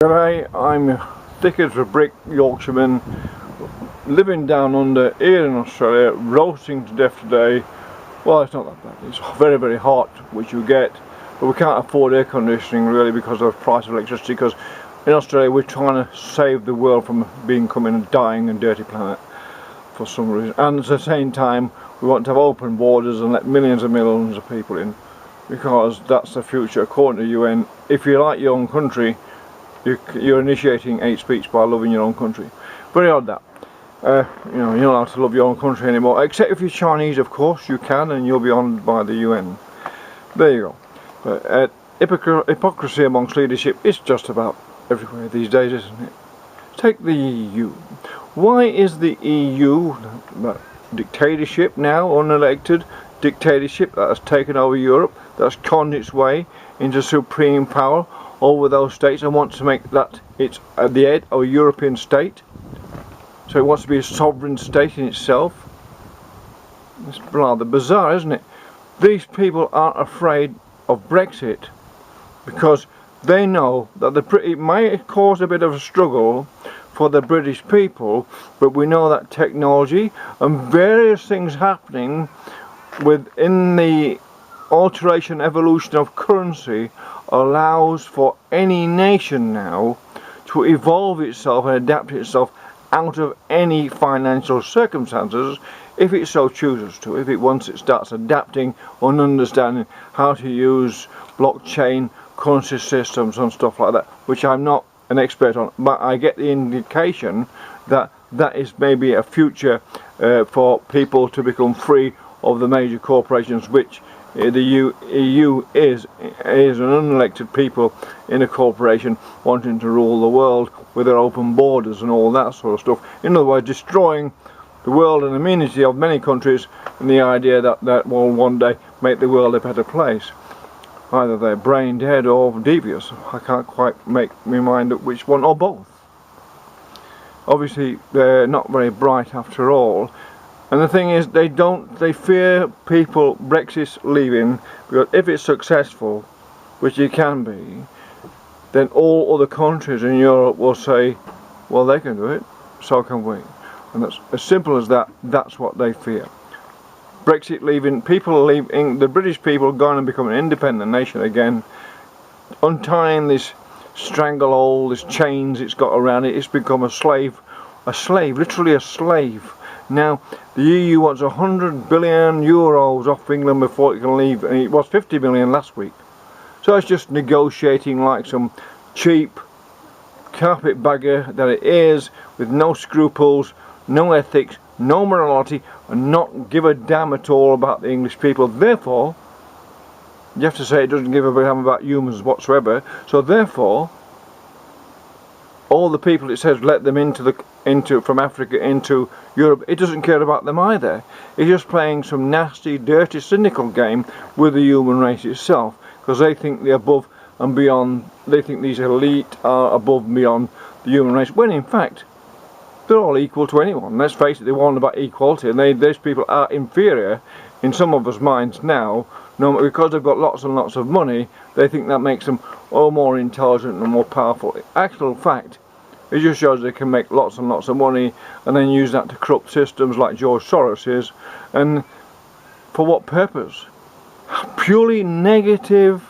G'day, I'm thick as a brick Yorkshireman, living down under here in Australia, roasting to death today. Well, it's not that bad, it's very, very hot, which you get, but we can't afford air conditioning really because of the price of electricity, because in Australia we're trying to save the world from becoming a dying and dirty planet for some reason, and at the same time we want to have open borders and let millions and millions of people in, because that's the future according to UN. If you like your own country, you're initiating hate speech by loving your own country. Very odd that. You know, you're not allowed to love your own country anymore, except if you're Chinese, of course you can, and you'll be honoured by the UN. There you go. Hypocrisy amongst leadership is just about everywhere these days, isn't it? Take the EU. Why is the EU dictatorship now, unelected dictatorship that has taken over Europe, that's conned its way into supreme power over those states and wants to make that it's at the head of a European state? So it wants to be a sovereign state in itself. It's rather bizarre, isn't it? These people aren't afraid of Brexit because they know that it may cause a bit of a struggle for the British people, but we know that technology and various things happening within the alteration, evolution of currency allows for any nation now to evolve itself and adapt itself out of any financial circumstances if it so chooses to, once it starts adapting and understanding how to use blockchain currency systems and stuff like that, which I'm not an expert on, but I get the indication that that is maybe a future for people to become free of the major corporations, which the EU is an unelected people in a corporation wanting to rule the world with their open borders and all that sort of stuff. In other words, destroying the world and immunity of many countries, and the idea that will one day make the world a better place. Either they're brain dead or devious. I can't quite make my mind up which one, or both. Obviously they're not very bright after all. And the thing is, they fear people Brexit leaving, because if it's successful, which it can be, then all other countries in Europe will say, well, they can do it, so can we. And that's as simple as that. That's what they fear. Brexit leaving, people leaving, the British people going and become an independent nation again, untying this stranglehold, this chains it's got around it. It's become a slave, literally a slave. Now the EU wants 100 billion euros off England before it can leave, and it was 50 million last week. So it's just negotiating like some cheap carpetbagger that it is, with no scruples, no ethics, no morality, and not give a damn at all about the English people. Therefore, you have to say it doesn't give a damn about humans whatsoever. So therefore, all the people it says let them from Africa into Europe, it doesn't care about them either. It's just playing some nasty, dirty, cynical game with the human race itself, because they think they're above and beyond. They think these elite are above and beyond the human race, when in fact they're all equal to anyone. Let's face it, they want about equality, and these people are inferior in some of us minds now. No, because they've got lots and lots of money, they think that makes them all more intelligent and more powerful. Actual fact, it just shows they can make lots and lots of money and then use that to corrupt systems like George Soros is. And for what purpose? Purely negative.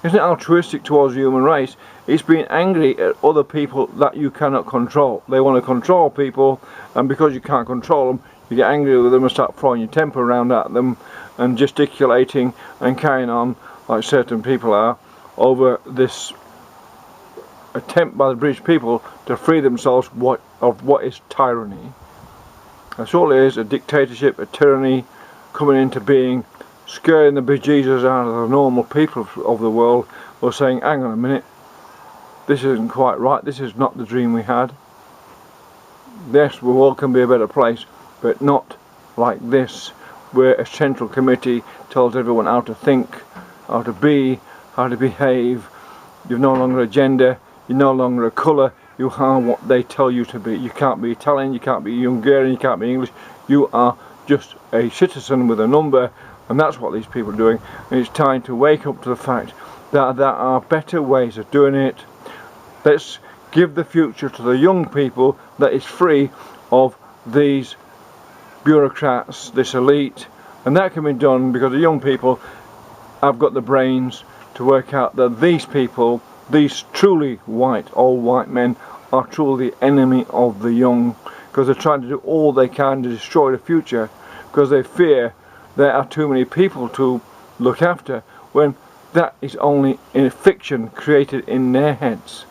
Isn't it altruistic towards the human race? It's being angry at other people that you cannot control. They want to control people, and because you can't control them, you get angry with them and start throwing your temper around at them and gesticulating and carrying on like certain people are over this attempt by the British people to free themselves of what is tyranny. That's all it is, a dictatorship, a tyranny coming into being, scaring the bejesus out of the normal people of the world, or saying, hang on a minute, this isn't quite right, this is not the dream we had. Yes, the world can be a better place, but not like this, where a central committee tells everyone how to think, how to be, how to behave. You're no longer a gender, you're no longer a colour, you are what they tell you to be. You can't be Italian, you can't be Hungarian, you can't be English, you are just a citizen with a number, and that's what these people are doing. And it's time to wake up to the fact that there are better ways of doing it. Let's give the future to the young people that is free of these bureaucrats, this elite, and that can be done because the young people have got the brains to work out that these people, these truly white, old white men, are truly the enemy of the young, because they're trying to do all they can to destroy the future, because they fear there are too many people to look after, when that is only a fiction created in their heads.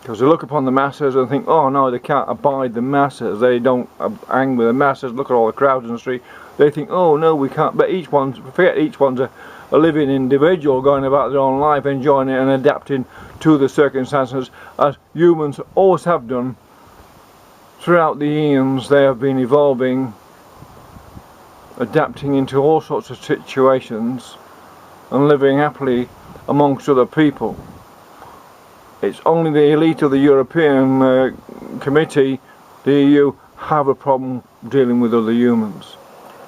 Because they look upon the masses and think, oh no, they can't abide the masses, they don't hang with the masses, look at all the crowds in the street. They think, oh no, we can't, but each one's a living individual going about their own life, enjoying it and adapting to the circumstances, as humans always have done. Throughout the eons they have been evolving, adapting into all sorts of situations and living happily amongst other people. It's only the elite of the European Committee, the EU, have a problem dealing with other humans.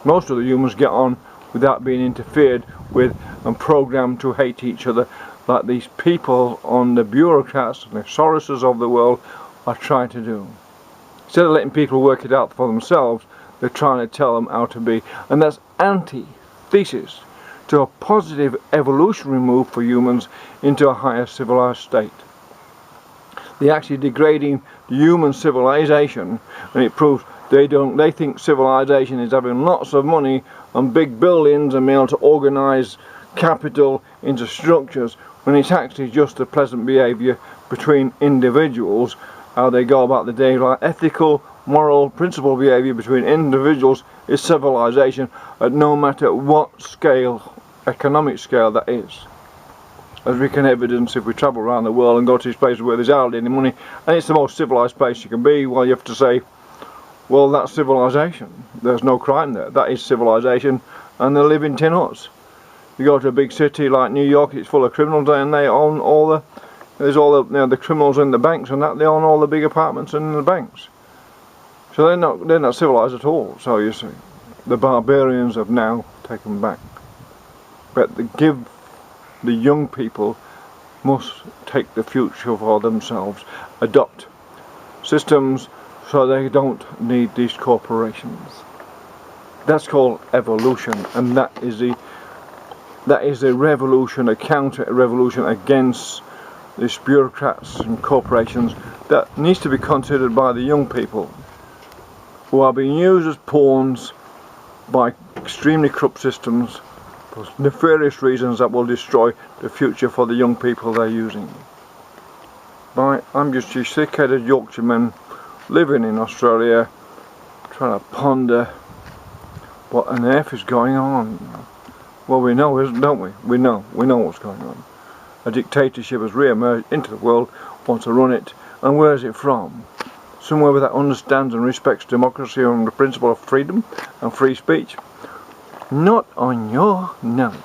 Most of the humans get on without being interfered with and programmed to hate each other, like these people on the bureaucrats and the Soroses of the world are trying to do. Instead of letting people work it out for themselves, they're trying to tell them how to be, and that's antithesis to a positive evolutionary move for humans into a higher civilized state. They're actually degrading the human civilization, and it proves they think civilization is having lots of money and big buildings and being able to organize capital into structures, when it's actually just a pleasant behavior between individuals, how they go about the day. Like ethical, moral, principled behavior between individuals is civilization, at no matter what scale, economic scale that is. As we can evidence if we travel around the world and go to these places where there's hardly any money, and it's the most civilized place you can be, well, you have to say, well, that's civilization. There's no crime there. That is civilization, and they live in tin huts. You go to a big city like New York, it's full of criminals, and they own all the, there's all the, the criminals in the banks and that, they own all the big apartments in the banks. So they're not civilized at all. So you see, the barbarians have now taken back. But the young people must take the future for themselves, adopt systems so they don't need these corporations. That's called evolution, and that is the revolution, a counter-revolution against these bureaucrats and corporations that needs to be considered by the young people, who are being used as pawns by extremely corrupt systems for nefarious reasons that will destroy the future for the young people they're using. I'm just a thick-headed Yorkshireman living in Australia, trying to ponder what on earth is going on. Well, we know, don't we? We know what's going on. A dictatorship has re-emerged into the world, wants to run it, and where is it from? Somewhere that understands and respects democracy and the principle of freedom and free speech. Not on your nose.